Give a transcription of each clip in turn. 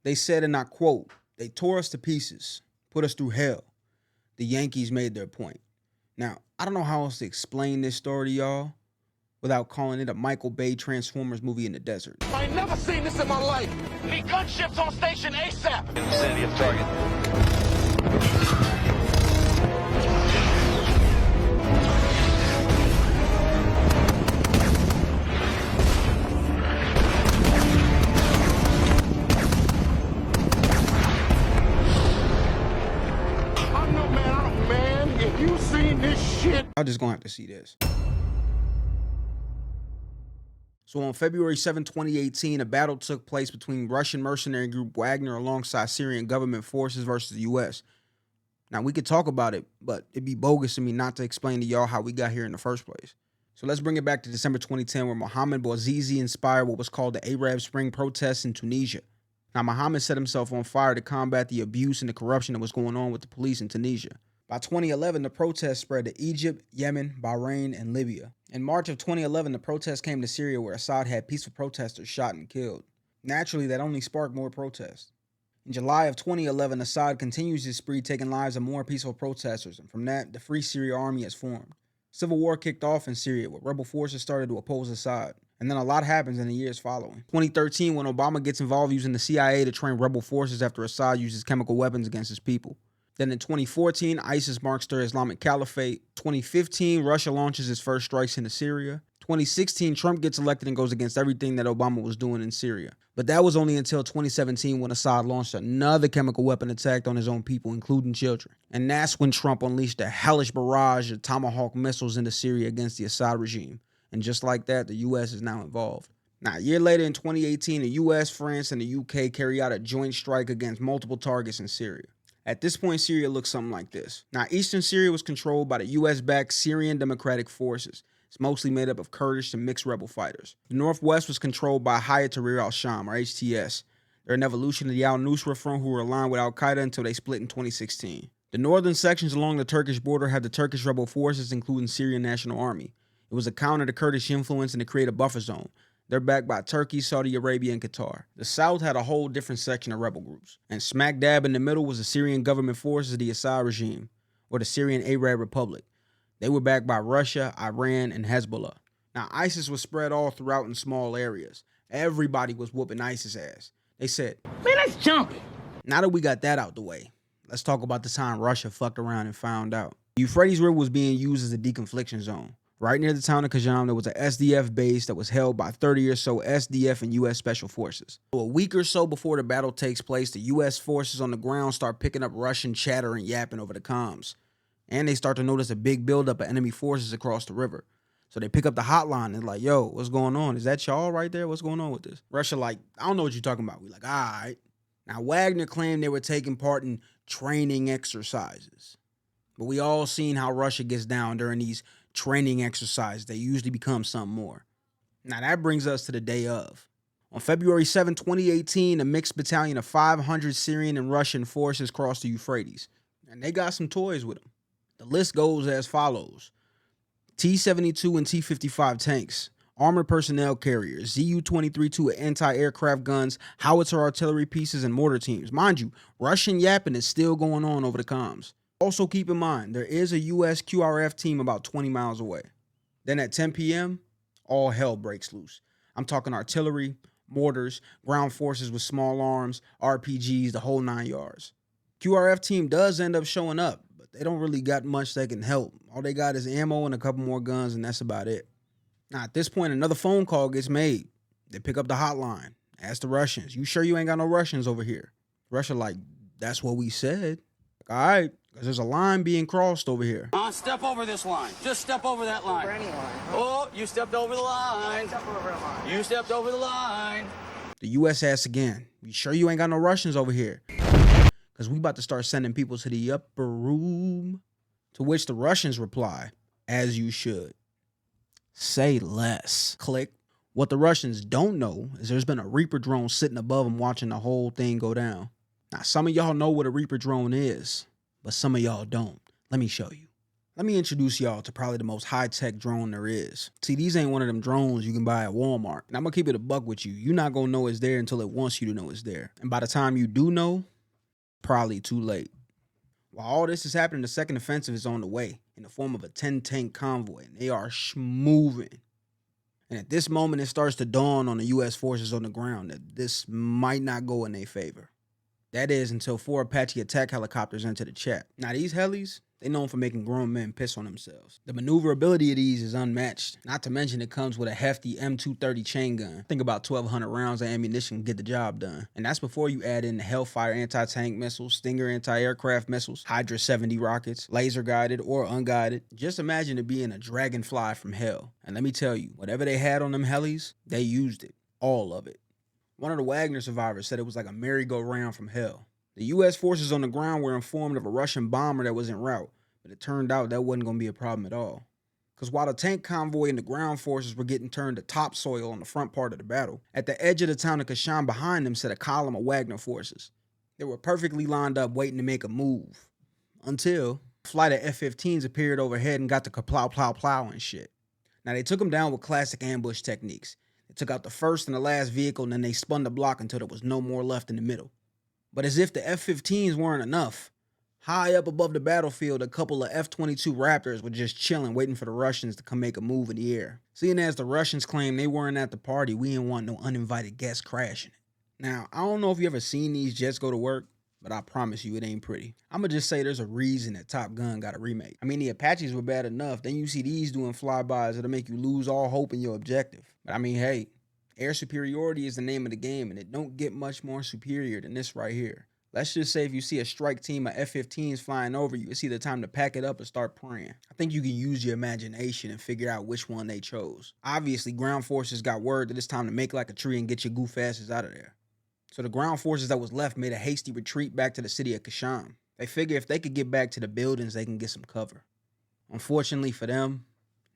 They said, and I quote, "They tore us to pieces, put us through hell. The Yankees made their point." Now, I don't know how else to explain this story to y'all without calling it a Michael Bay Transformers movie in the desert. I ain't never seen this in my life. Need gunships on station ASAP. In the vicinity of target. I'm no man. If you seen this shit, I'm just gonna have to see this. So on February 7, 2018, a battle took place between Russian mercenary group Wagner alongside Syrian government forces versus the U.S. Now, we could talk about it, but it'd be bogus of me not to explain to y'all how we got here in the first place. So let's bring it back to December 2010, where Mohammed Bouazizi inspired what was called the Arab Spring protests in Tunisia. Now, Mohammed set himself on fire to combat the abuse and the corruption that was going on with the police in Tunisia. By 2011, the protests spread to Egypt, Yemen, Bahrain, and Libya. In March of 2011, the protests came to Syria, where Assad had peaceful protesters shot and killed. Naturally, that only sparked more protests. In July of 2011, Assad continues his spree, taking lives of more peaceful protesters, and from that, the Free Syria Army has formed. Civil war kicked off in Syria, where rebel forces started to oppose Assad. And then a lot happens in the years following. 2013, when Obama gets involved using the CIA to train rebel forces after Assad uses chemical weapons against his people. Then in 2014, ISIS marks their Islamic Caliphate. 2015, Russia launches its first strikes into Syria. 2016, Trump gets elected and goes against everything that Obama was doing in Syria. But that was only until 2017 when Assad launched another chemical weapon attack on his own people, including children. And that's when Trump unleashed a hellish barrage of Tomahawk missiles into Syria against the Assad regime. And just like that, the U.S. is now involved. Now, a year later in 2018, the U.S., France, and the U.K. carry out a joint strike against multiple targets in Syria. At this point, Syria looks something like this. Now, eastern Syria was controlled by the U.S.-backed Syrian Democratic Forces. It's mostly made up of Kurdish and mixed rebel fighters. The northwest was controlled by Hayat Tahrir al-Sham, or HTS. They're an evolution of the al-Nusra Front, who were aligned with al-Qaeda until they split in 2016. The northern sections along the Turkish border have the Turkish rebel forces, including Syrian National Army. It was a counter to Kurdish influence and to create a buffer zone. They're backed by Turkey, Saudi Arabia, and Qatar. The south had a whole different section of rebel groups. And smack dab in the middle was the Syrian government forces of the Assad regime, or the Syrian Arab Republic. They were backed by Russia, Iran, and Hezbollah. Now, ISIS was spread all throughout in small areas. Everybody was whooping ISIS ass. They said, man, that's jumping. now that we got that out the way, let's talk about the time Russia fucked around and found out. The Euphrates River was being used as a deconfliction zone. Right near the town of Khasham, there was an SDF base that was held by 30 or so SDF and U.S. Special Forces. So a week or so before the battle takes place, the U.S. forces on the ground start picking up Russian chatter and yapping over the comms. And they start to notice a big buildup of enemy forces across the river. So they pick up the hotline and like, yo, what's going on? Is that y'all right there? What's going on with this? Russia like, I don't know what you're talking about. We like, all right. Now, Wagner claimed they were taking part in training exercises. But we all seen how Russia gets down during these training exercises. They usually become something more. Now that brings us to the day of. On February 7, 2018, a mixed battalion of 500 Syrian and Russian forces crossed the Euphrates. And they got some toys with them. The list goes as follows. T-72 and T-55 tanks, armored personnel carriers, Zu-23-2 anti-aircraft guns, howitzer artillery pieces, and mortar teams. Mind you, Russian yapping is still going on over the comms. Also keep in mind, there is a U.S. QRF team about 20 miles away. Then at 10 p.m., all hell breaks loose. I'm talking artillery, mortars, ground forces with small arms, RPGs, the whole 9 yards. QRF team does end up showing up, but they don't really got much that can help. All they got is ammo and a couple more guns, and that's about it. Now, at this point, another phone call gets made. They pick up the hotline, ask the Russians, you sure you ain't got no Russians over here? Russia like, that's what we said. All right, because there's a line being crossed over here. Step over this line. Just step over that line. Over any line. Oh, you stepped over the line. Step over a line. You stepped over the line. The U.S. asks again, you sure you ain't got no Russians over here? Because we about to start sending people to the upper room. To which the Russians reply, as you should. Say less. Click. What the Russians don't know is there's been a Reaper drone sitting above them watching the whole thing go down. Now, some of y'all know what a Reaper drone is, but some of y'all don't. Let me show you. Let me introduce y'all to probably the most high-tech drone there is. See, these ain't one of them drones you can buy at Walmart. And I'm gonna keep it a buck with you. You're not gonna know it's there until it wants you to know it's there. And by the time you do know, probably too late. While all this is happening, the second offensive is on the way in the form of a 10-tank convoy, and they are moving. And at this moment, it starts to dawn on the U.S. forces on the ground that this might not go in their favor. That is until 4 Apache attack helicopters enter the chat. Now, these helis, they known for making grown men piss on themselves. The maneuverability of these is unmatched. Not to mention it comes with a hefty M230 chain gun. Think about 1,200 rounds of ammunition to get the job done. And that's before you add in the Hellfire anti-tank missiles, Stinger anti-aircraft missiles, Hydra 70 rockets, laser guided or unguided. Just imagine it being a dragonfly from hell. And let me tell you, whatever they had on them helis, they used it. All of it. One of the Wagner survivors said it was like a merry-go-round from hell. The U.S. forces on the ground were informed of a Russian bomber that was en route, but it turned out that wasn't going to be a problem at all. Because while the tank convoy and the ground forces were getting turned to topsoil on the front part of the battle, at the edge of the town of Khasham behind them sat a column of Wagner forces. They were perfectly lined up waiting to make a move. Until a flight of F-15s appeared overhead and got to plow, plow, plow and shit. Now they took them down with classic ambush techniques. They took out the first and the last vehicle and then they spun the block until there was no more left in the middle. But as if the F-15s weren't enough, high up above the battlefield, a couple of F-22 Raptors were just chilling, waiting for the Russians to come make a move in the air. Seeing as the Russians claimed they weren't at the party, we didn't want no uninvited guests crashing it. Now, I don't know if you ever seen these jets go to work, but I promise you it ain't pretty. I'ma just say there's a reason that Top Gun got a remake. I mean, the Apaches were bad enough, then you see these doing flybys that'll make you lose all hope in your objective. But I mean, hey, air superiority is the name of the game, and it don't get much more superior than this right here. Let's just say if you see a strike team of F-15s flying over you, it's either time to pack it up and start praying. I think you can use your imagination and figure out which one they chose. Obviously, ground forces got word that it's time to make like a tree and get your goof asses out of there. So the ground forces that was left made a hasty retreat back to the city of Khasham. They figure if they could get back to the buildings, they can get some cover. Unfortunately for them,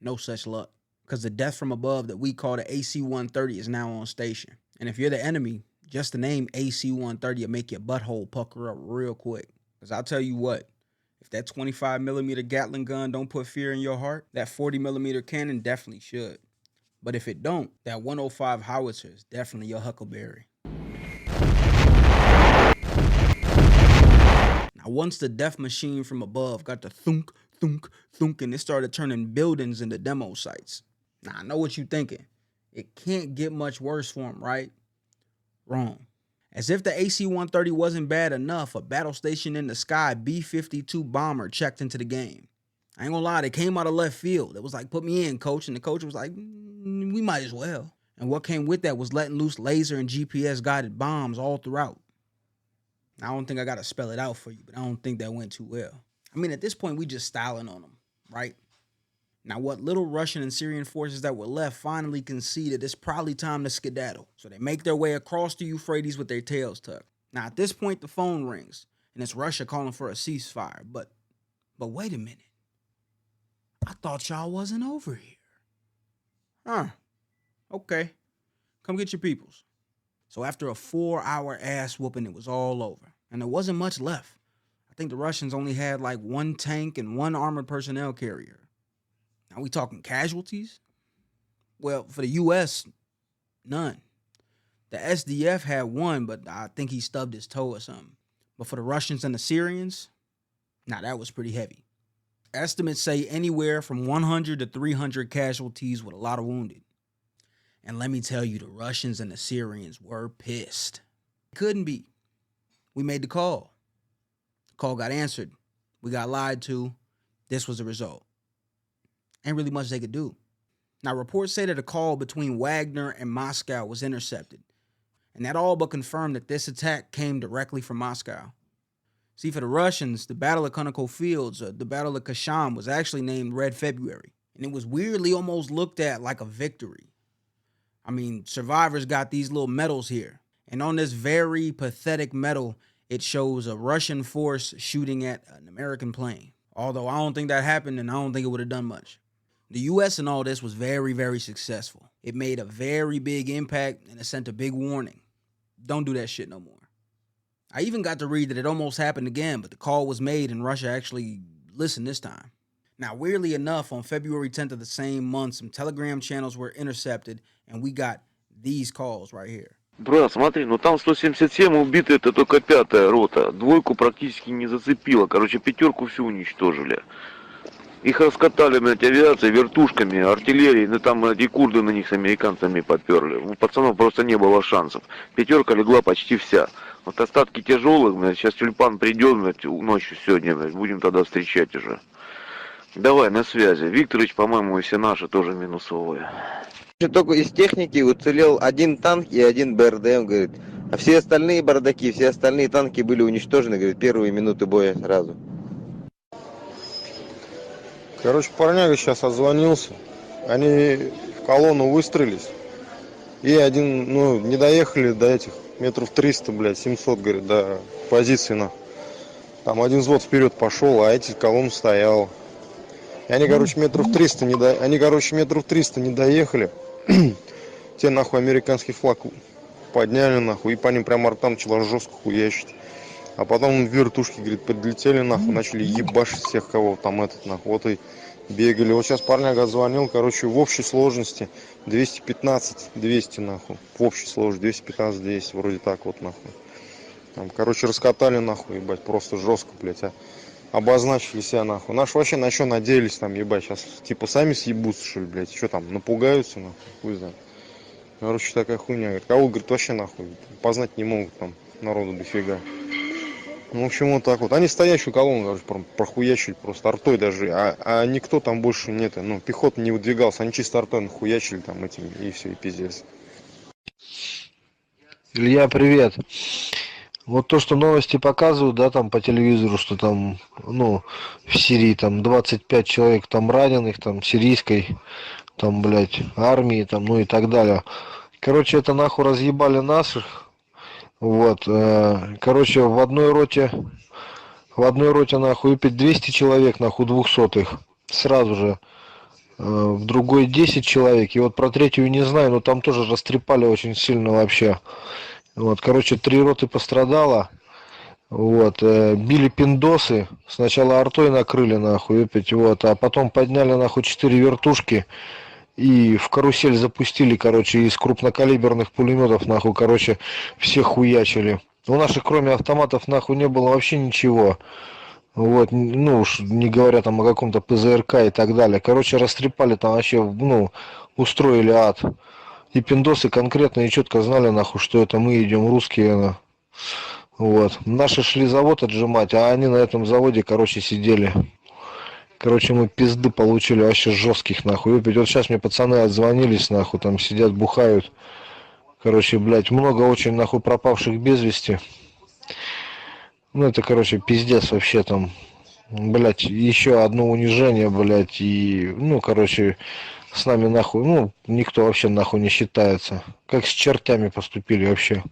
no such luck. Because the death from above that we call the AC-130 is now on station. And if you're the enemy, just the name AC-130 will make your butthole pucker up real quick. Because I'll tell you what, if that 25mm Gatling gun don't put fear in your heart, that 40mm cannon definitely should. But if it don't, that 105 howitzer is definitely your huckleberry. Now, once the death machine from above got the thunk, thunk, thunk, and it started turning buildings into demo sites. Now, I know what you're thinking. It can't get much worse for him, right? Wrong. As if the AC-130 wasn't bad enough, a battle station in the sky B-52 bomber checked into the game. I ain't gonna lie, they came out of left field. It was like, put me in, coach. And the coach was like, we might as well. And what came with that was letting loose laser and GPS-guided bombs all throughout. I don't think I gotta spell it out for you, but I don't think that went too well. I mean, at this point, we just styling on them, right? Now, what little Russian and Syrian forces that were left finally conceded it's probably time to skedaddle. So they make their way across the Euphrates with their tails tucked. Now, at this point, the phone rings, and it's Russia calling for a ceasefire. But wait a minute. I thought y'all wasn't over here. Huh. Okay. Come get your peoples. So after a 4-hour ass whooping, it was all over. And there wasn't much left. I think the Russians only had like 1 tank and 1 armored personnel carrier. Now we talking casualties? Well, for the U.S., none. The SDF had 1, but I think he stubbed his toe or something. But for the Russians and the Syrians, that was pretty heavy. Estimates say anywhere from 100 to 300 casualties with a lot of wounded. And let me tell you, the Russians and the Syrians were pissed. Couldn't be. We made the call. The call got answered. We got lied to. This was the result. Ain't really much they could do. Now, reports say that a call between Wagner and Moscow was intercepted. And that all but confirmed that this attack came directly from Moscow. See, for the Russians, the Battle of Conoco Fields, the Battle of Khasham, was actually named Red February. And it was weirdly almost looked at like a victory. I mean, survivors got these little medals here. And on this very pathetic medal, it shows a Russian force shooting at an American plane. Although I don't think that happened, and I don't think it would have done much. The U.S. in all this was very, very successful. It made a very big impact, and it sent a big warning. Don't do that shit no more. I even got to read that it almost happened again, but the call was made and Russia actually listened this time. Now, weirdly enough, on February 10th of the same month, some Telegram channels were intercepted, and we got these calls right here. Брат, смотри, ну там 177 убиты, это только 5-я рота. Двойку практически не зацепило. Короче, 5-ку всю уничтожили. Их раскатали, блядь, авиацией, вертушками, артиллерией. Ну там эти курды на них с американцами подперли. У пацанов просто не было шансов. 5-ка легла почти вся. Вот остатки тяжелых, блядь, сейчас тюльпан придет, блядь, ночью сегодня, блядь, будем тогда встречать уже. Давай, на связи. Викторович, по-моему, и все наши тоже минусовые. Только из техники уцелел один танк и один БРДМ, говорит. А все остальные бардаки, все остальные танки были уничтожены, говорит, первые минуты боя сразу. Короче, парняга сейчас отзвонился. Они в колонну выстроились. И один, ну, не доехали до этих метров 300, блядь, 700, говорит, до позиции, на. Там один взвод вперед пошел, а эти колонна стояла. И они, короче, метров 300 не доехали. Те, нахуй, американский флаг подняли, нахуй, и по ним прям артам начала жестко хуячить. А потом вертушки, говорит, подлетели, нахуй, начали ебашить всех, кого там этот, нахуй, вот и бегали. Вот сейчас парняга звонил, короче, в общей сложности 215-200, нахуй. В общей сложности 215-200, вроде так вот, нахуй. Там, короче, раскатали, нахуй, ебать, просто жестко, блядь, а. Обозначили себя, нахуй. Наши вообще на что надеялись, там, ебать, сейчас, типа, сами съебутся, что ли, блядь, что там, напугаются, нахуй, хуй знает. Короче, такая хуйня, говорит, кого, говорит, вообще, нахуй, познать не могут, там, народу дофига. Ну, в общем, вот так вот. Они стоящую колонну, короче, прохуячили просто артой даже, а никто там больше нет, ну, пехота не выдвигался, они чисто артой нахуячили там этим, и все, и пиздец. Илья, привет. Вот то, что новости показывают, да, там по телевизору, что там, ну, в Сирии там 25 человек там раненых, там, сирийской, там, блядь, армии, там, ну и так далее. Короче, это нахуй разъебали наших. Вот, короче, в одной роте нахуй 200 человек, нахуй 200-х. Сразу же. В другой 10 человек. И вот про третью не знаю, но там тоже растрепали очень сильно вообще. Вот, короче, 3 роты пострадало. Вот, били пиндосы. Сначала артой накрыли, нахуй, вот, а потом подняли, нахуй, 4 вертушки. И в карусель запустили, короче, из крупнокалиберных пулеметов, нахуй, короче, всех хуячили. У наших, кроме автоматов, нахуй, не было вообще ничего. Вот, ну уж не говоря там о каком-то ПЗРК и так далее. Короче, растрепали там вообще, ну, устроили ад. И пиндосы конкретно и четко знали, нахуй, что это мы идем русские. Вот. Наши шли завод отжимать, а они на этом заводе, короче, сидели. Короче, мы пизды получили вообще жестких, нахуй. Вот сейчас мне пацаны отзвонились, нахуй, там сидят, бухают. Короче, блядь, много очень, нахуй, пропавших без вести. Ну, это, короче, пиздец вообще там. Блядь, еще одно унижение, блядь, и, ну, короче, с нами, нахуй, ну, никто вообще, нахуй, не считается. Как с чертями поступили вообще.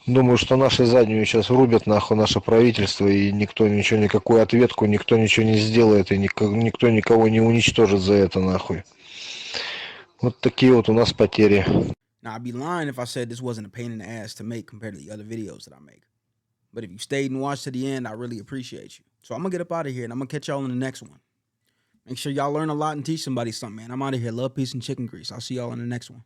Думаю, что наши заднюю сейчас рубят, нахуй, наше правительство, и никто ничего, никакую ответку, никто ничего не сделает, и никто никого не уничтожит за это, нахуй. Вот такие вот у нас потери. Now, I'd be lying if I said this wasn't a pain in the ass to make compared to the other videos that I make. But if you stayed and watched to the end, I really appreciate you. So I'm going to get up out of here, and I'm going to catch y'all in the next one. Make sure y'all learn a lot and teach somebody something, man. I'm out of here. Love, peace, and chicken grease. I'll see y'all in the next one.